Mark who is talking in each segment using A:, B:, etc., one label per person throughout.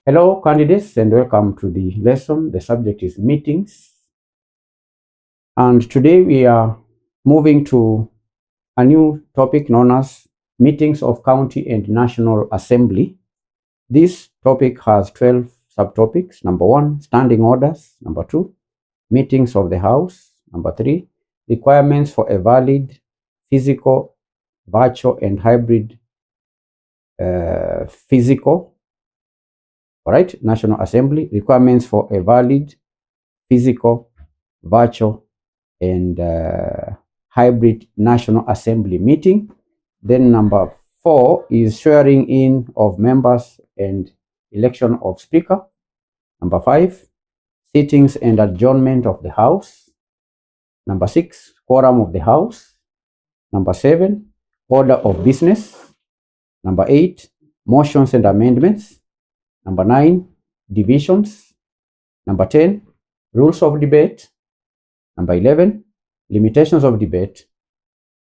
A: Hello candidates and welcome to the lesson. The subject is meetings. And today we are moving to a new topic known as meetings of county and national assembly. This topic has 12 subtopics. Number 1, standing orders. Number 2, meetings of the house. Number 3, requirements for a valid physical, virtual and hybrid physical. All right, National Assembly, requirements for a valid physical, virtual and hybrid National Assembly meeting. Then number 4 is swearing in of members and election of speaker. Number 5, sittings and adjournment of the House. Number 6, quorum of the House. Number 7, order of business. Number 8, motions and amendments. Number 9, divisions. Number 10, rules of debate. Number 11, limitations of debate.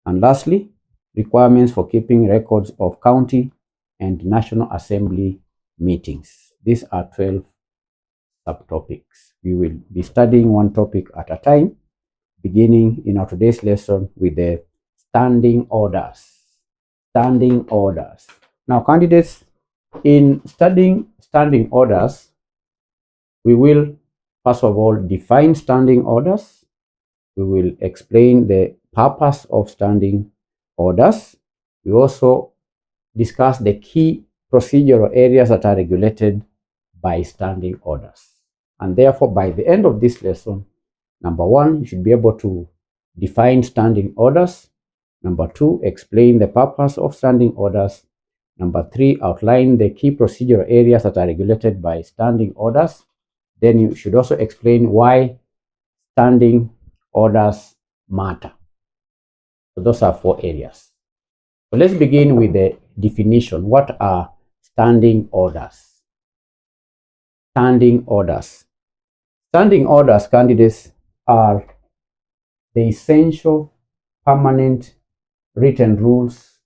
A: And lastly, requirements for keeping records of county and National Assembly meetings. These are 12 subtopics. We will be studying one topic at a time, beginning in our today's lesson with the standing orders. Standing orders. Now, candidates, in studying standing orders, we will first of all define standing orders. We will explain the purpose of standing orders. We also discuss the key procedural areas that are regulated by standing orders. And therefore, by the end of this lesson, number 1, you should be able to define standing orders. Number 2, explain the purpose of standing orders. Number 3, outline the key procedural areas that are regulated by standing orders. Then you should also explain why standing orders matter. So those are 4 areas. So let's begin with the definition. What are standing orders? Standing orders. Standing orders, candidates, are the essential, permanent, written rules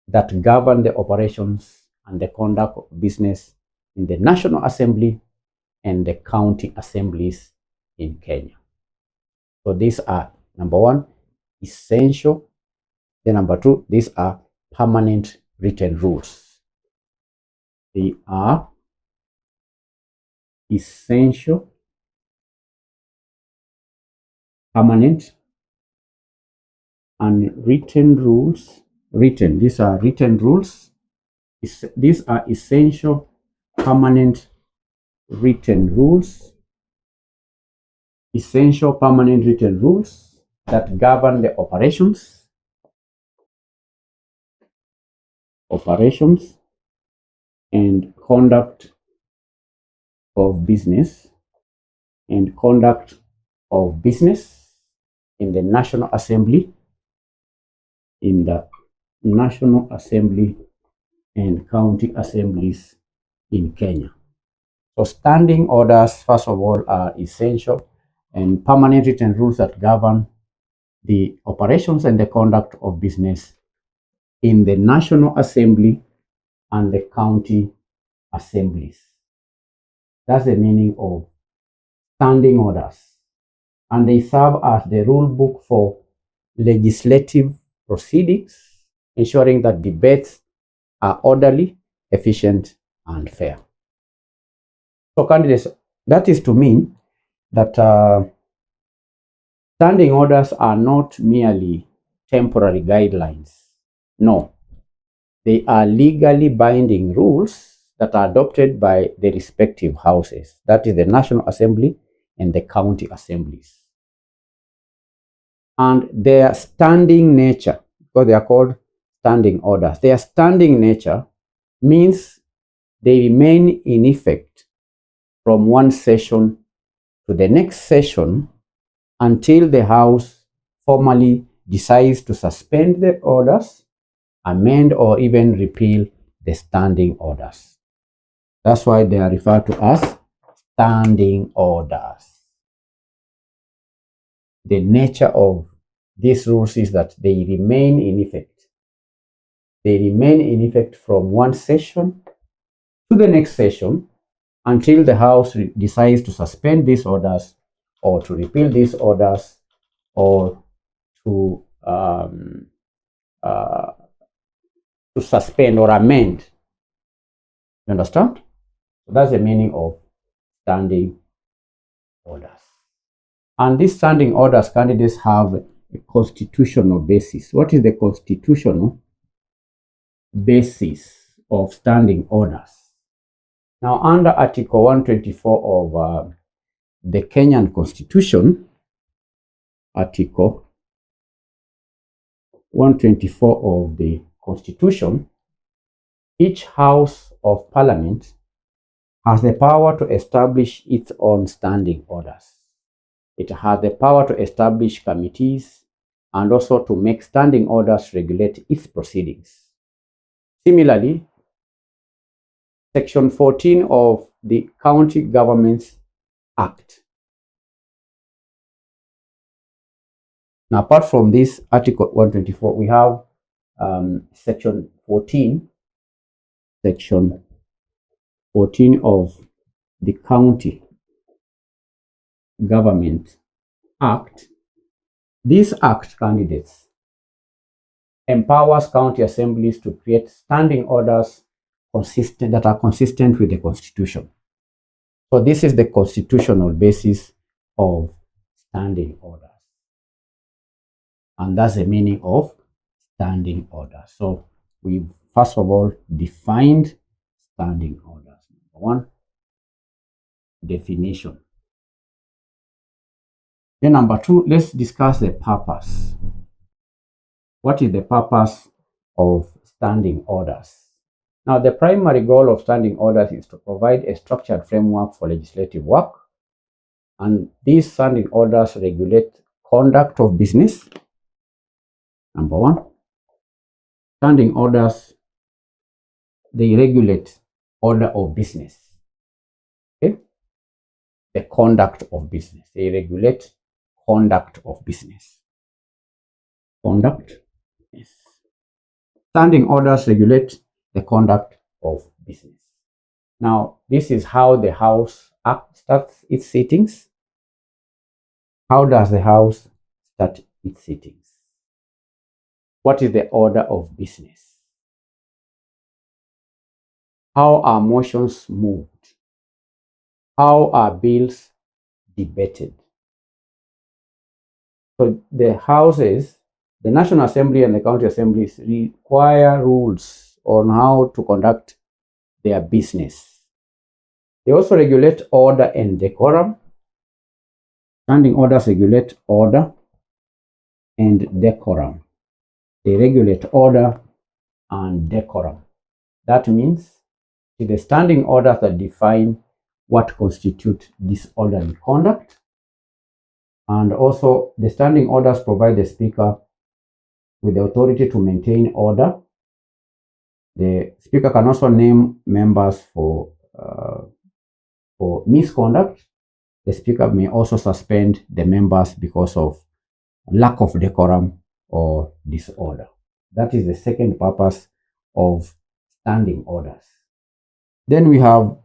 A: that govern the operations and the conduct of business in the National Assembly and the county assemblies in Kenya. So these are, number 1, essential. Then number 2, these are permanent written rules. They are essential, permanent, and written rules. These are written rules. These are essential, permanent, written rules. Essential, permanent, written rules that govern the operations and conduct of business in the National Assembly, and county assemblies in Kenya. So standing orders, first of all, are essential and permanent written rules that govern the operations and the conduct of business in the National Assembly and the county assemblies. That's the meaning of standing orders. And they serve as the rule book for legislative proceedings, ensuring that debates are orderly, efficient, and fair. So candidates, that is to mean that standing orders are not merely temporary guidelines. No, they are legally binding rules that are adopted by the respective houses, that is the National Assembly and the county assemblies. And their standing nature, because they are called standing orders, their standing nature means they remain in effect from one session to the next session until the House formally decides to suspend the orders, amend, or even repeal the standing orders. That's why they are referred to as standing orders. The nature of these rules is that they remain in effect They remain in effect from one session to the next session until the House decides to suspend these orders or to repeal these orders or to uh, suspend or amend. You understand? So that's the meaning of standing orders. And these standing orders, candidates have a constitutional basis. What is the constitutional basis of standing orders? Now, under Article 124 of the Kenyan Constitution, Article 124 of the Constitution, each House of Parliament has the power to establish its own standing orders. It has the power to establish committees and also to make standing orders regulate its proceedings. Similarly, Section 14 of the County Governments Act. Now, apart from this Article 124, we have Section 14 of the County Government Act. This act, candidates, empowers county assemblies to create standing orders that are consistent with the Constitution. So this is the constitutional basis of standing orders. And that's the meaning of standing order. So we first of all defined standing orders. Number one, definition. Then number two, let's discuss the purpose. What is the purpose of standing orders? Now, the primary goal of standing orders is to provide a structured framework for legislative work. And these standing orders regulate conduct of business. Number one, standing orders, they regulate order of business. Okay? The conduct of business. They regulate conduct of business. Conduct. Yes. Standing orders regulate the conduct of business. Now, this is how the House starts its sittings. How does the House start its sittings? What is the order of business? How are motions moved? How are bills debated? So the houses, the National Assembly and the county assemblies require rules on how to conduct their business. They also regulate order and decorum. Standing orders regulate order and decorum. They regulate order and decorum. That means it is the standing orders that define what constitutes disorderly conduct. And also the standing orders provide the Speaker with the authority to maintain order. The Speaker can also name members for misconduct. The Speaker may also suspend the members because of lack of decorum or disorder. That is the second purpose of standing orders. Then we have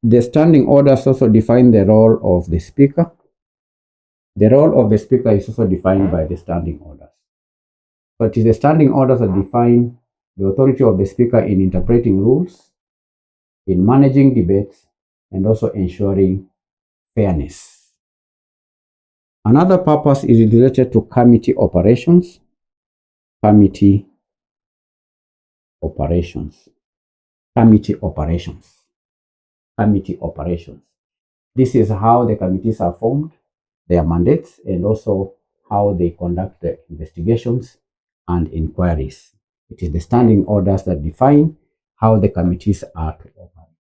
A: the standing orders also define the role of the Speaker. The role of the Speaker is also defined by the standing orders. So it is the standing orders that define the authority of the Speaker in interpreting rules, in managing debates, and also ensuring fairness. Another purpose is related to committee operations. Committee operations. Committee operations. Committee operations. This is how the committees are formed, their mandates, and also how they conduct the investigations and inquiries. It is the standing orders that define how the committees are to operate.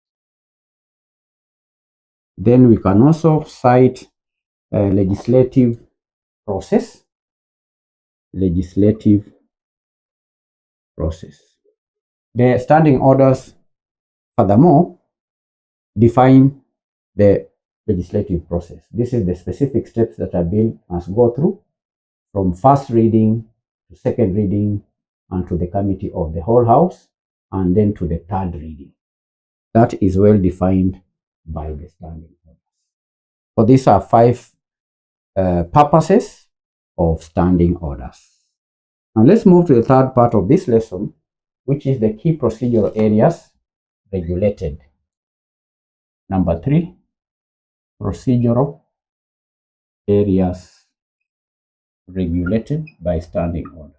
A: Then we can also cite a legislative process. Legislative process. The standing orders, furthermore, define the legislative process. This is the specific steps that a bill must go through from first reading to second reading and to the committee of the whole house, and then to the third reading. That is well defined by the standing orders. So these are 5 purposes of standing orders. Now let's move to the third part of this lesson, which is the key procedural areas regulated. Number 3, procedural areas regulated by standing orders.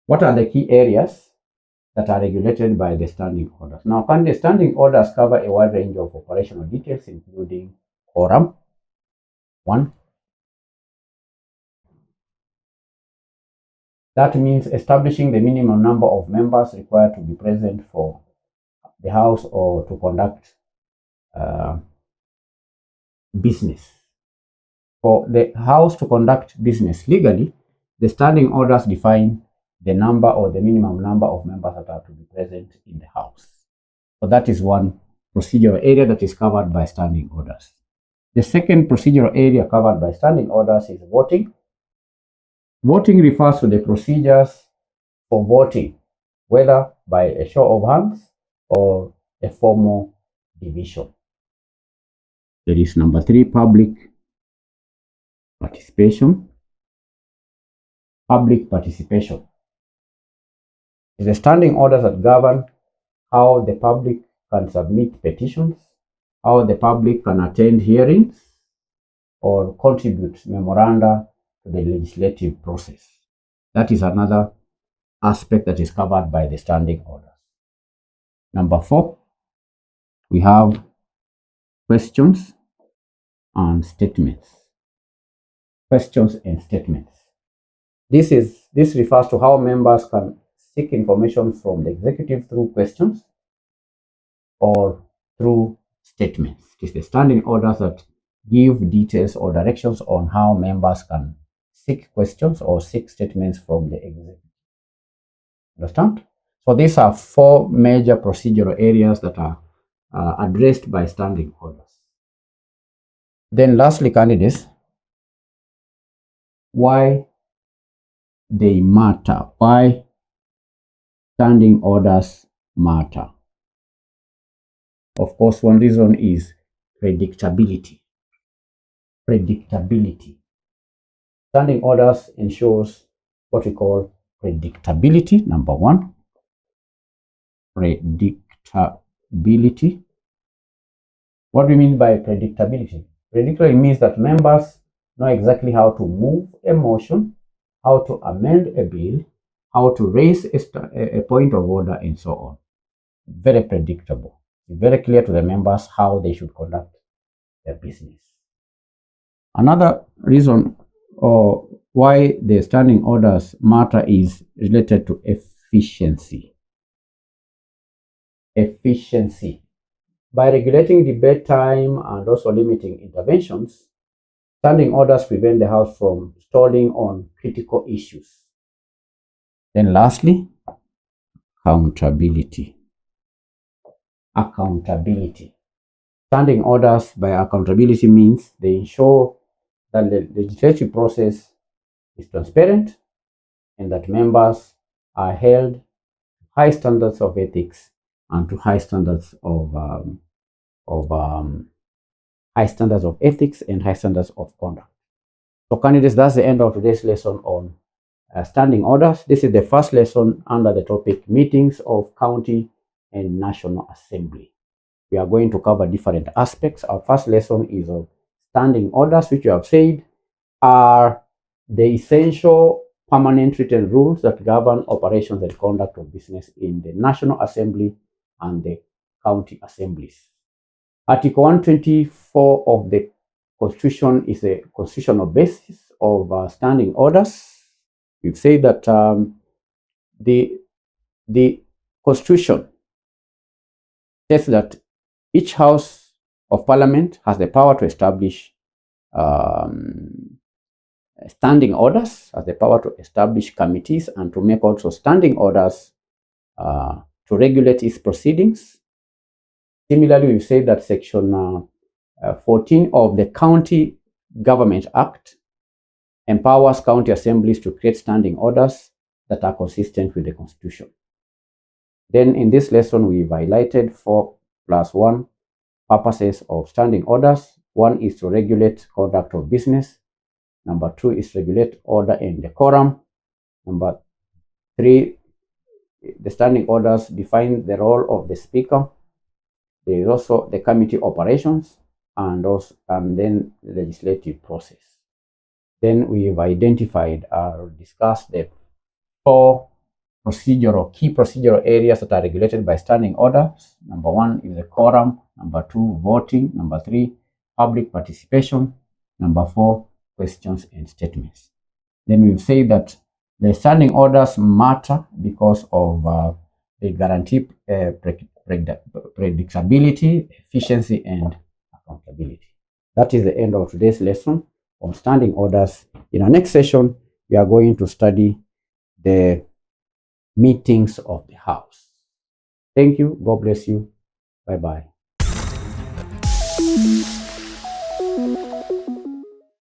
A: What are the key areas that are regulated by the standing orders? Now, the standing orders cover a wide range of operational details, including quorum, 1. That means establishing the minimum number of members required to be present for the house or to conduct business. For the house to conduct business legally, the standing orders define the number or the minimum number of members that are to be present in the house. So that is one procedural area that is covered by standing orders. The second procedural area covered by standing orders is voting. Voting refers to the procedures for voting, whether by a show of hands or a formal division. There is number 3, public participation. Public participation is the standing orders that govern how the public can submit petitions, how the public can attend hearings, or contribute memoranda to the legislative process. That is another aspect that is covered by the standing orders. Number 4, we have questions and statements. Questions and statements. This refers to how members can seek information from the executive through questions or through statements. It is the standing orders that give details or directions on how members can seek questions or seek statements from the executive. Understand? So these are 4 major procedural areas that are addressed by standing orders. Then lastly, candidates, why they matter, why standing orders matter. Of course, one reason is predictability. Predictability. Standing orders ensures what we call predictability. Number 1, predictability. What do we mean by predictability? Predictability means that members know exactly how to move a motion, how to amend a bill, how to raise a point of order, and so on. Very predictable. It's very clear to the members how they should conduct their business. Another reason why the standing orders matter is related to efficiency. Efficiency. By regulating debate time and also limiting interventions, standing orders prevent the House from stalling on critical issues. Then lastly, accountability. Accountability. Standing orders by accountability means they ensure that the legislative process is transparent and that members are held to high standards of ethics and to high standards of ethics and high standards of conduct. So candidates, that's the end of today's lesson on standing orders. This is the first lesson under the topic meetings of county and national assembly. We are going to cover different aspects. Our first lesson is of standing orders, which we have said are the essential permanent written rules that govern operations and conduct of business in the National Assembly and the county assemblies. Article 124 of the Constitution is a constitutional basis of standing orders. We've said that the Constitution says that each House of Parliament has the power to establish standing orders, has the power to establish committees and to make also standing orders to regulate its proceedings. Similarly, we've said that Section 14 of the County Government Act empowers county assemblies to create standing orders that are consistent with the Constitution. Then in this lesson, we've highlighted 4+1 purposes of standing orders. One is to regulate conduct of business. Number 2 is regulate order and decorum. Number 3, the standing orders define the role of the speaker. There is also the committee operations and then the legislative process. Then we've identified or discussed the 4 key procedural areas that are regulated by standing orders. Number 1 is the quorum. Number 2, voting. Number 3, public participation. Number 4, questions and statements. Then we've said that the standing orders matter because of they guarantee predictability, efficiency, and accountability. That is the end of today's lesson on standing orders. In our next session, we are going to study the meetings of the House. Thank you. God bless you. Bye-bye.